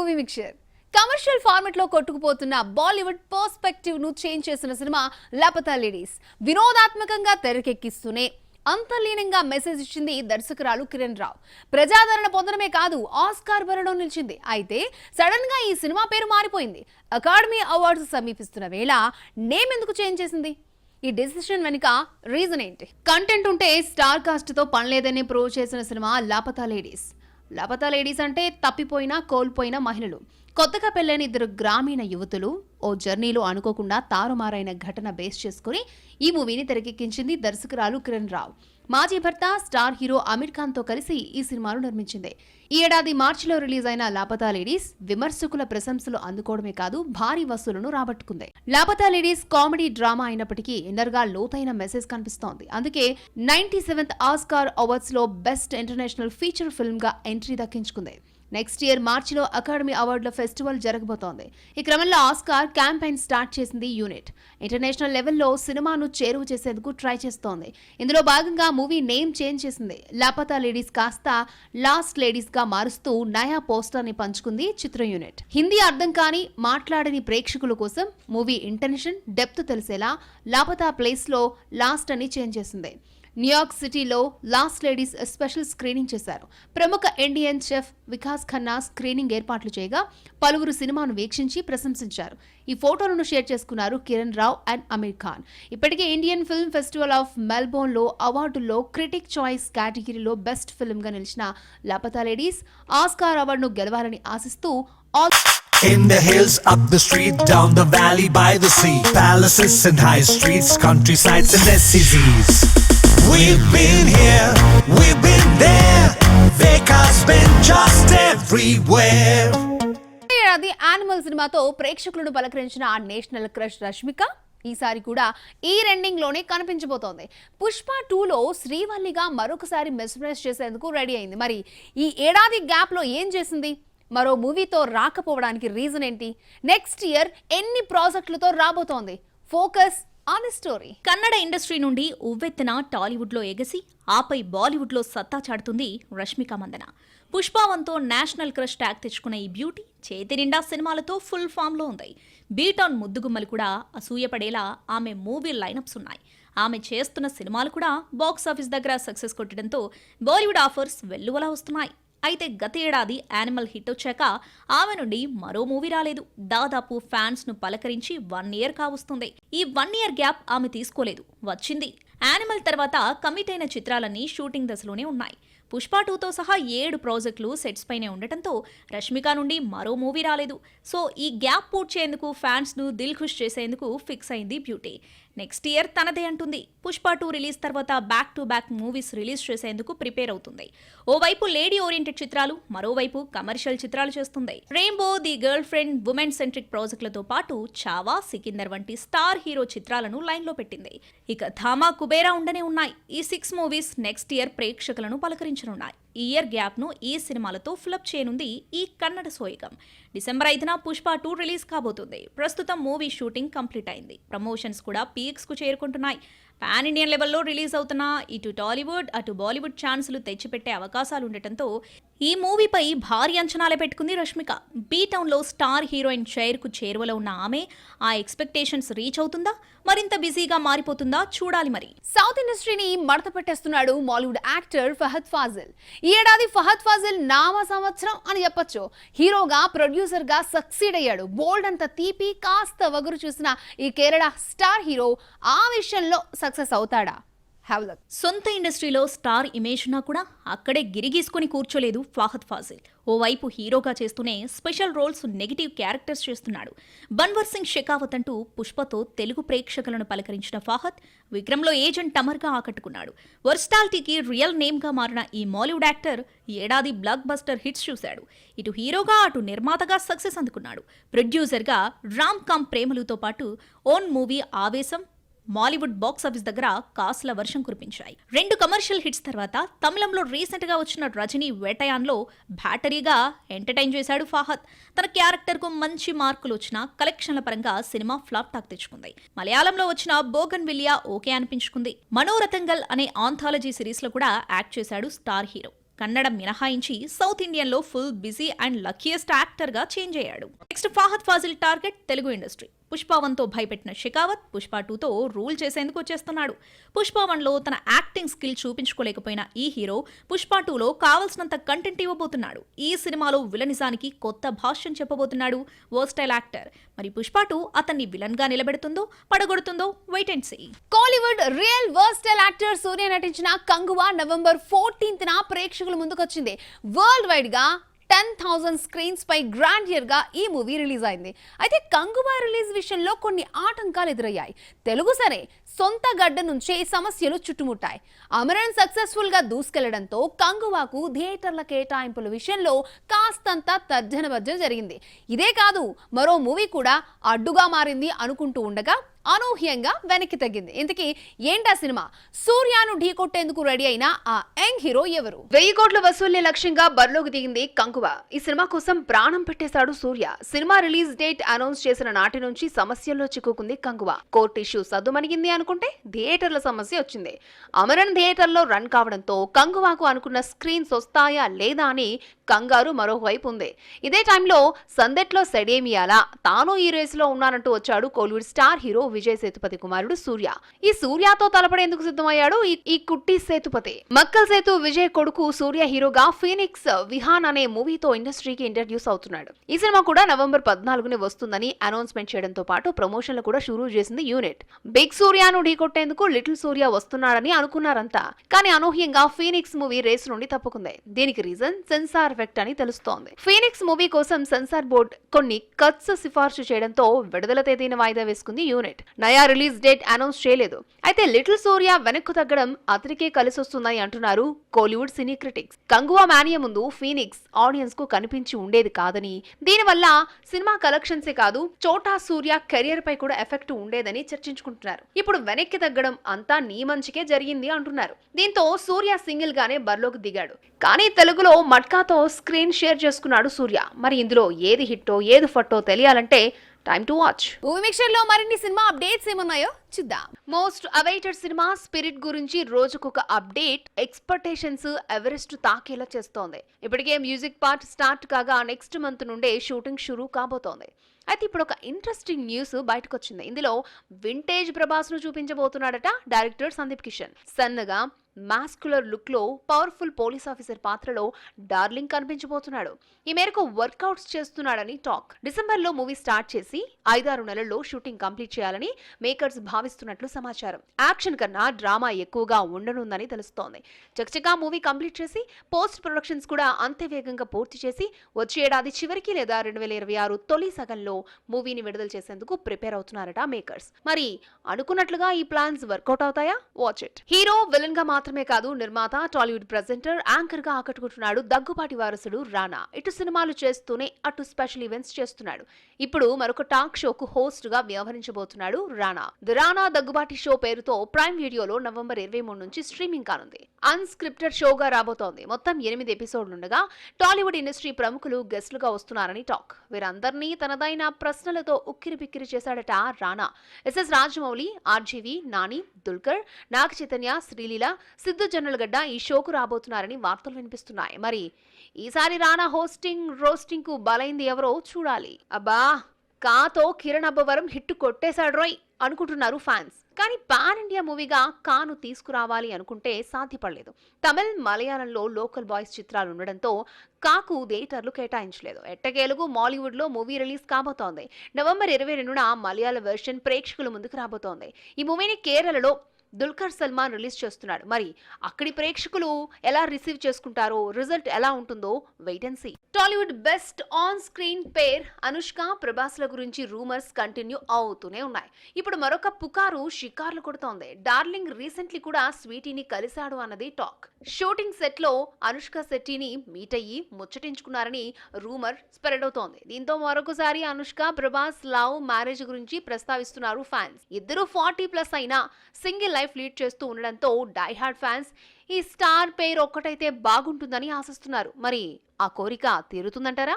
Movie mixture. Commercial format లో కొట్టుకుపోతున్న Bollywood perspective ను change చేసిన సినిమా లాపతా లేడీస్. వినోదాత్మకంగా తెరకెక్కిస్తూనే అంతర్లీనంగా మెసేజ్ ఇచ్చింది దర్శకురాలు కిరణ్ రావు. ప్రజాదరణ పొందడమే కాదు, ఆస్కార్ బరిలో నిలిచింది. అయితే సడన్ గా ఈ సినిమా పేరు మారిపోయింది. అకాడమీ అవార్డ్స్ సమీపిస్తున్న వేళ నేమ్ ఎందుకు చేంజ్ చేసింది? ఈ డెసిషన్ వెనుక రీజన్ ఏంటి? కంటెంట్ ఉంటే స్టార్ కాస్ట్ తో పనిలేదని ప్రూవ్ చేసిన cinema Laapataa ladies. Laapataa ladies అంటే తప్పిపోయిన కోల్పోయిన మహిళలు. కొత్తగా పెళ్లైన ఇద్దరు గ్రామీణ యువతులు ఓ జర్నీలో అనుకోకుండా తారుమారైన ఘటన బేస్ చేసుకుని ఈ మూవీని తెరకెక్కించింది దర్శకురాలు కిరణ్ రావు. మాజీ భర్త స్టార్ హీరో అమీర్ ఖాన్ తో కలిసి ఈ సినిమాను నిర్మించింది. ఈ ఏడాది మార్చిలో రిలీజ్ అయిన లాపతా లేడీస్ విమర్శకుల ప్రశంసలు అందుకోవడమే కాదు, భారీ వసూలును రాబట్టుకుంది. లాపతా లేడీస్ కామెడీ డ్రామా అయినప్పటికీ ఇన్నర్ గా లోతైన మెసేజ్ కనిపిస్తోంది. అందుకే 97th ఆస్కార్ అవార్డ్స్ లో బెస్ట్ ఇంటర్నేషనల్ ఫీచర్ ఫిల్మ్ గా ఎంట్రీ దక్కించుకుంది. నెక్స్ట్ ఇయర్ మార్చిలో అకాడమీ అవార్డుల ఫెస్టివల్ జరగబోతోంది. ఈ క్రమంలో ఆస్కార్ క్యాంపెయిన్ స్టార్ట్ చేసింది యూనిట్. ఇంటర్నేషనల్ లెవెల్లో సినిమాను చేరువ చేసేందుకు ట్రై చేస్తోంది. ఇందులో భాగంగా మూవీ నేమ్ చేంజ్ చేసింది. లాపతా లేడీస్ కాస్త లాస్ట్ లేడీస్ గా మారుస్తూ నయా పోస్టర్ ని పంచుకుంది చిత్ర యూనిట్. హిందీ అర్థం కాని మాట్లాడని ప్రేక్షకుల కోసం మూవీ ఇంటెన్షన్ డెప్త్ తెలిసేలా లాపతా ప్లేస్ లో లాస్ట్ అని చేంజ్ చేసింది. న్యూయార్క్ సిటీలో లాస్ట్ లేడీస్ స్పెషల్ స్క్రీనింగ్ చేశారు. ప్రముఖ Indian chef Vikas Khanna screening ఏర్పాట్లు చేయగా పలువురు సినిమాను వీక్షించి ప్రశంసించారు. ఈ ఫోటోలను షేర్ చేసుకున్నారు కిరణ్ రావు అండ్ అమీర్ ఖాన్. ఇప్పటికే Indian film festival of Melbourne లో అవార్డుల్లో క్రిటిక్ చాయిస్ కేటగిరీలో బెస్ట్ ఫిల్మ్ గా నిలిచిన లాపతా లేడీస్ ఆస్కార్ అవార్డును గెలవాలని ఆశిస్తూ In the hills, up the street, down the valley, by the sea, palaces and high streets, countrysides and SCZs. We've been here, we've been there, Vekas been just everywhere. అది animal సినిమాతో ప్రేక్షకులను పలకరించిన ఆ national crush Rashmika ఈసారి కూడా ఈ రెండింగ్ లోనే కనిపించబోతోంది. పుష్ప 2లో శ్రీవల్లిగా మరొకసారి మెస్మరైజ్ చేసేందుకు రెడీ అయింది. మరి ఈ ఏడాది గ్యాప్ లో ఏం చేసింది? మరో మూవీతో రాకపోవడానికి రీజన్ ఏంటి? నెక్స్ట్ ఇయర్ ఎన్ని ప్రాజెక్టులతో రాబోతోంది? Focus on story. Kannada industry నుండి ఉవ్వెత్తిన టాలీవుడ్ లో ఎగసి ఆపై బాలీవుడ్ లో సత్తా చాటుతుంది రష్మిక మందన. పుష్ప 1తో నేషనల్ క్రష్ ట్యాగ్ తెచ్చుకున్న ఈ బ్యూటీ చేతి నిండా సినిమాలతో ఫుల్ ఫామ్ లో ఉంది. బీట్ ఆన్ ముద్దుగుమ్మలు కూడా అసూయపడేలా ఆమె మూవీ లైనప్స్ ఉన్నాయి. ఆమె చేస్తున్న సినిమాలు కూడా బాక్సాఫీస్ దగ్గర సక్సెస్ కొట్టడంతో బాలీవుడ్ ఆఫర్స్ వెల్లువలా వస్తున్నాయి. అయితే గత ఏడాది యానిమల్ హిట్ వచ్చాక ఆమె నుండి మరో మూవీ రాలేదు. దాదాపు ఫ్యాన్స్ ను పలకరించి 1 ఇయర్ కావస్తుంది. ఈ 1 ఇయర్ గ్యాప్ ఆమె తీసుకోలేదు, వచ్చింది. యానిమల్ తర్వాత కమిట్ అయిన చిత్రాలన్నీ షూటింగ్ దశలోనే ఉన్నాయి. పుష్ప 2తో సహా 7 ప్రాజెక్టులు సెట్స్ పైనే ఉండటంతో రష్మిక నుండి మరో మూవీ రాలేదు. సో ఈ గ్యాప్ పూడ్చేందుకు ఫ్యాన్స్ ను దిల్ ఖుష్ చేసేందుకు ఫిక్స్ అయింది బ్యూటీ. నెక్స్ట్ ఇయర్ తనదే అంటుంది. పుష్ప 2 రిలీజ్ తర్వాత back to back movies release చేసేందుకు ప్రిపేర్ అవుతుంది. ఓవైపు లేడీ ఓరియంటెడ్ చిత్రాలు, మరోవైపు కమర్షియల్ చిత్రాలు చేస్తుంది. Rainbow, the Girlfriend, women centric ప్రాజెక్టులతో పాటు చావా, సికిందర్ వంటి స్టార్ హీరో చిత్రాలను లైన్లో పెట్టింది. ఇక ధామా, కుబేరా ఉండనే ఉన్నాయి. ఈ 6 మూవీస్ నెక్స్ట్ ఇయర్ ప్రేక్షకులను పలకరించనున్నాయి. ఈ ఇయర్ గ్యాప్ ను ఈ సినిమాలతో ఫిలప్ చేయనుంది ఈ కన్నడ సోయగం. డిసెంబర్ 5న పుష్ప 2 రిలీజ్ కాబోతుంది. ప్రస్తుతం మూవీ షూటింగ్ కంప్లీట్ అయింది. ప్రమోషన్స్ కూడా పీక్స్ కు చేరుకుంటున్నాయి. పాన్ ఇండియన్ లెవెల్లో రిలీజ్ అవుతున్న ఇటు టాలీవుడ్ అటు బాలీవుడ్ ఛాన్సులు తెచ్చిపెట్టే అవకాశాలు ఉండటంతో ఈ మూవీపై భారీ అంచనాలే పెట్టుకుంది రష్మిక. బీ టౌన్లో స్టార్ హీరోయిన్ చైర్కు చేరువలో ఉన్న ఆమె ఆ ఎక్స్పెక్టేషన్స్ రీచ్ అవుతుందా, మరింత బిజీగా మారిపోతుందా చూడాలి. మరి సౌత్ ఇండస్ట్రీని మడత పెట్టేస్తున్నాడు మాలీవుడ్ యాక్టర్ ఫహద్ ఫాజిల్. ఈ ఏడాది ఫహద్ ఫాజిల్ నామ సంవత్సరం అని చెప్పొచ్చు. హీరోగా, ప్రొడ్యూసర్ గా సక్సీడ్ అయ్యాడు. బోల్డ్ అంత తీపి కాస్త వగురు చూసిన ఈ కేరళ స్టార్ హీరో ఆ విషయంలో సక్సెస్ అవుతాడా? సొంత ఇండస్ట్రీలో స్టార్ ఇమేజ్ ఉన్నా కూడా అక్కడే గిరిగీసుకుని కూర్చోలేదు ఫహద్ ఫాజిల్. ఓవైపు హీరోగా చేస్తూనే స్పెషల్ రోల్స్, నెగిటివ్ క్యారెక్టర్స్ చేస్తున్నాడు. బన్వర్ సింగ్ షెకావత్ అంటూ పుష్పతో తెలుగు ప్రేక్షకులను పలకరించిన ఫహద్ విక్రమ్లో ఏజెంట్ టమర్గా ఆకట్టుకున్నాడు. వర్స్టాలిటీకి రియల్ నేమ్ గా మారిన ఈ మాలీవుడ్ యాక్టర్ ఏడాది బ్లాక్ బస్టర్ హిట్స్ చూశాడు. ఇటు హీరోగా అటు నిర్మాతగా సక్సెస్ అందుకున్నాడు. ప్రొడ్యూసర్గా రామ్ కామ్ ప్రేమలుతో పాటు ఓన్ మూవీ ఆవేశం మాలీవుడ్ బాక్సాఫీస్ దగ్గర కాసుల వర్షం కురిపించాయి. 2 కమర్షియల్ హిట్స్ తర్వాత తమిళంలో రీసెంట్ గా వచ్చిన రజనీ వేటయాన్లో బ్యాటరీగా ఎంటర్టైన్ చేశాడు ఫహద్. తన క్యారెక్టర్ కు మంచి మార్కులు వచ్చినా కలెక్షన్ల పరంగా సినిమా ఫ్లాప్ టాక్ తెచ్చుకుంది. మలయాళంలో వచ్చిన బోగన్ విలియా ఓకే అనిపించుకుంది. మనోరతంగల్ అనే ఆంథాలజీ సిరీస్ లో కూడా యాక్ట్ చేశాడు స్టార్ హీరో. కన్నడ మినహాయించి సౌత్ ఇండియన్ లో full busy and luckiest actor గా చేంజ్ అయ్యాడు. Next Fahadh Faasil target Telugu industry. Pushpa 1తో భయపెట్టిన షెకావత్ పుష్ప 2తో రూల్ చేసేందుకు వచ్చేస్తున్నాడు. పుష్ప 1లో తన యాక్టింగ్ స్కిల్ చూపించుకోలేకపోయిన ఈ హీరో పుష్ప 2లో కావాల్సినంత కంటెంట్ ఇవ్వబోతున్నాడు. ఈ సినిమాలో విలనిజానికి కొత్త భాష్యం చెప్పబోతున్నాడు వర్స్టైల్ యాక్టర్. మరి పుష్ప 2 అతన్ని విలన్ గా నిలబెడుతుందో పడగొడుతుందో wait and see. Kollywood real versatile actor Suriya నటించిన కంగువా నవంబర్ 14న ప్రేక్షకుల ముందుకొచ్చింది. వరల్డ్ వైడ్ గా 10,000 స్క్రీన్స్ పై గ్రాండియర్ గా ఈ మూవీ రిలీజ్ అయింది. అయితే కంగువా రిలీజ్ విషయంలో కొన్ని ఆటంకాలు ఎదురయ్యాయి. తెలుగు సరే, సొంత గడ్డ నుంచే సమస్యలు చుట్టుముట్టాయి. అమరన్ సక్సెస్ఫుల్ గా దూసుకెళ్లడంతో కంగువాకు థియేటర్ల కేటాయింపుల విషయంలో కాస్తంత తర్జన భర్జన జరిగింది. ఇదే కాదు, మరో మూవీ కూడా అడ్డుగా మారింది అనుకుంటూ ఉండగా అనూహ్యంగా వెనక్కి తగ్గింది. ఇంతకీ ఏంటా సినిమా? సూర్యను ఢీకొట్టేందుకు రెడీ అయిన ఆ యంగ్ హీరో ఎవరు? 1000 కోట్ల వసూళ్లే లక్ష్యంగా బరిలోకి దిగింది కంగువా. ఈ సినిమా కోసం ప్రాణం పెట్టేశాడు సూర్య. సినిమా రిలీజ్ డేట్ అనౌన్స్ చేసిన నాటి నుంచి సమస్యల్లో చిక్కుకుంది కంగువా. కోర్టు ఇష్యూ సద్దుమణిగింది అనుకుంటే థియేటర్ల సమస్య వచ్చింది. అమరన్ థియేటర్లో రన్ కావడంతో కంగువాకు అనుకున్న స్క్రీన్స్ వస్తాయా లేదా అని కంగారు మరోవైపు ఉంది. ఇదే టైంలో సందెట్లో సెడేమియాలా తాను ఈ రేసులో ఉన్నానంటూ వచ్చాడు కోలీవుడ్ స్టార్ హీరో విజయ్ సేతుపతి కుమారుడు సూర్య. ఈ సూర్యతో తలపడేందుకు సిద్ధమయ్యాడు ఈ కుట్టి సేతుపతి. మక్కల్ సేతు విజయ్ కొడుకు సూర్య హీరోగా ఫీనిక్స్ విహాన్ అనే మూవీతో ఇండస్ట్రీకి ఇంట్రడ్యూస్ అవుతున్నాడు. ఈ సినిమా కూడా నవంబర్ 14ని వస్తుందని అనౌన్స్మెంట్ చేయడంతో పాటు ప్రమోషన్లు కూడా షురూ చేసింది యూనిట్. బిగ్ సూర్యను ఢీకొట్టేందుకు లిటిల్ సూర్య వస్తున్నాడని అనుకున్నారంతా. కానీ అనూహ్యంగా ఫీనిక్స్ మూవీ రేసు నుండి తప్పుకుంది. దీనికి రీజన్ సెన్సార్ ఎఫెక్ట్ అని తెలుస్తోంది. ఫీనిక్స్ మూవీ కోసం సెన్సార్ బోర్డ్ కొన్ని కట్స్ సిఫార్సు చేయడంతో విడుదల తేదీని వాయిదా వేసుకుంది యూనిట్. నయా రిలీజ్ డేట్ అనౌన్స్ చేయలేదు. అయితే లిటిల్ సూర్య వెనక్కు తగ్గడం అతనికే కలిసొస్తుందని అంటున్నారు కోలీవుడ్ సినీ క్రిటిక్స్. కంగువా మానియా ముందు ఫీనిక్స్ ఆడియన్స్ కు కనిపించి ఉండేది కాదని, దీనివల్ల సినిమా కలెక్షన్సే కాదు చోటా సూర్య కెరియర్ పై కూడా ఎఫెక్ట్ ఉండేదని చర్చించుకుంటున్నారు. ఇప్పుడు వెనక్కి తగ్గడం అంతా నీ మంచికే జరిగింది అంటున్నారు. దీంతో సూర్య సింగిల్ గానే బరిలోకి దిగాడు. కానీ తెలుగులో మట్కాతో స్క్రీన్ షేర్ చేసుకున్నాడు సూర్య. మరి ఇందులో ఏది హిట్టో ఏది ఫట్టో తెలియాలంటే time to watch. Movie mixture లో మరిన్ని సినిమా అప్డేట్స్ ఏమున్నాయో చూద్దాం. మోస్ట్ అవైటెడ్ సినిమా స్పిరిట్ గురించి రోజుకొక అప్డేట్ ఎక్స్పెక్టేషన్స్ ఎవరెస్ట్ తాకేలా చేస్తోంది. ఇప్పటికే మ్యూజిక్ పార్ట్ స్టార్ట్ కాగా నెక్స్ట్ మంత్ నుండే షూటింగ్ షురూ కాబోతోంది. అయితే ఇప్పుడు ఒక ఇంట్రెస్టింగ్ న్యూస్ బయటకు వచ్చింది. ఇందులో వింటేజ్ ప్రభాస్ ను చూపించబోతున్నాడట డైరెక్టర్ సందీప్ కిషన్. సన్నగా మాస్కులర్ లుక్ లో పవర్ఫుల్ పోలీస్ ఆఫీసర్ పాత్రలో డార్లింగ్ కనిపించబోతున్నాడు. ఈ మేరకు వర్కౌట్స్ చేస్తున్నాడని టాక్. డిసెంబర్ లో మూవీ స్టార్ట్ చేసి 5-6 నెలల్లో షూటింగ్ కంప్లీట్ చేయాలని మేకర్స్ భావిస్తున్నట్లు సమాచారం. యాక్షన్ కన్నా డ్రామా ఎక్కువగా ఉండనుందని తెలుస్తోంది. చకచకా మూవీ కంప్లీట్ చేసి పోస్ట్ ప్రొడక్షన్స్ కూడా అంతే వేగంగా పూర్తి చేసి వచ్చే ఏడాది చివరికి లేదా 2026 తొలి సగంలో మూవీని విడుదల చేసేందుకు ప్రిపేర్ అవుతున్నారట మేకర్స్. మరి అనుకున్నట్లుగా ఈ ప్లాన్స్ వర్కౌట్ అవుతాయా? Watch it. హీరో విలన్ గా మాత్రమే కాదు, నిర్మాత, టాలీవుడ్ ప్రెజెంటర్, యాంకర్ గా ఆకట్టుకుంటున్నాడు దగ్గుపాటి వారసుడు రానా. ఇటు సినిమాలు చేస్తూనే అటు స్పెషల్ ఈవెంట్స్ చేస్తున్నాడు. ఇప్పుడు మరొక టాక్ షోకు హోస్ట్ గా వ్యవహరించబోతున్నాడు రానా. ది రానా దగ్గుబాటి షో పేరుతో ప్రైమ్ వీడియోలో నవంబర్ 23 నుంచి స్ట్రీమింగ్ కానుంది. అన్స్క్రిప్టెడ్ షోగా రాబోతోంది. మొత్తం 8 ఎపిసోడ్లుండగా టాలీవుడ్ ఇండస్ట్రీ ప్రముఖులు గెస్టులుగా వస్తున్నారని టాక్. వీరందరినీ తనదైన ప్రశ్నలతో ఉక్కిరి బిక్కిరి చేశాడట రానా. ఎస్ఎస్ రాజమౌళి, ఆర్జీవి, నాని, దుల్కర్, నాగ చైతన్య, శ్రీలీల, సిద్ధు జొన్నలగడ్డ ఈ షోకు రాబోతున్నారని వార్తలు వినిపిస్తున్నాయి. మరి ఈసారి రానా రోస్టింగ్ కు బలైంది ఎవరో చూడాలి. అబ్బా, కాతో కిరణ్ అబ్బవరం హిట్ కొట్టేశాడు రోయ్ అనుకుంటున్నారు ఫ్యాన్స్. కానీ పాన్ ఇండియా మూవీగా కాను తీసుకురావాలి అనుకుంటే సాధ్యపడలేదు. తమిళ్, మలయాళంలో లోకల్ బాయ్స్ చిత్రాలు ఉండడంతో కాకు థియేటర్లు కేటాయించలేదు. ఎట్టకేలుగు మాలీవుడ్ లో మూవీ రిలీజ్ కాబోతోంది. నవంబర్ 22న మలయాళ వెర్షన్ ప్రేక్షకుల ముందుకు రాబోతోంది. ఈ మూవీని కేరళలో దుల్కర్ సల్మాన్ రిలీజ్ చేస్తున్నాడు. మరి అక్కడి ప్రేక్షకులు ఎలా రిసీవ్ చేసుకుంటారో, రిజల్ట్ ఎలా ఉంటుందో wait and see. Tollywood best on screen pair Anushka, ప్రభాస్ల గురించి రూమర్స్ కంటిన్యూ అవుతూనే ఉన్నాయి. ఇప్పుడు మరొక పుకారు షికార్లు కొడుతోంది. డార్లింగ్ రీసెంట్లీ కూడా స్వీటీని కలిశాడు అన్నది టాక్. షూటింగ్ సెట్ లో అనుష్క శెట్టిని మీట్ అయ్యి ముచ్చటించుకున్నారని రూమర్ స్ప్రెడ్ అవుతోంది. దీంతో మరొకసారి అనుష్క, ప్రభాస్ లవ్, మ్యారేజ్ గురించి ప్రస్తావిస్తున్నారు ఫ్యాన్స్. ఇద్దరు 40+ అయినా సింగిల్ లైఫ్ లీడ్ చేస్తూ ఉండడంతో డై హార్డ్ ఫ్యాన్స్ ఈ స్టార్ పేరు ఒక్కటైతే బాగుంటుందని ఆశిస్తున్నారు. మరి ఆ కోరిక తీరుతుందంటారా?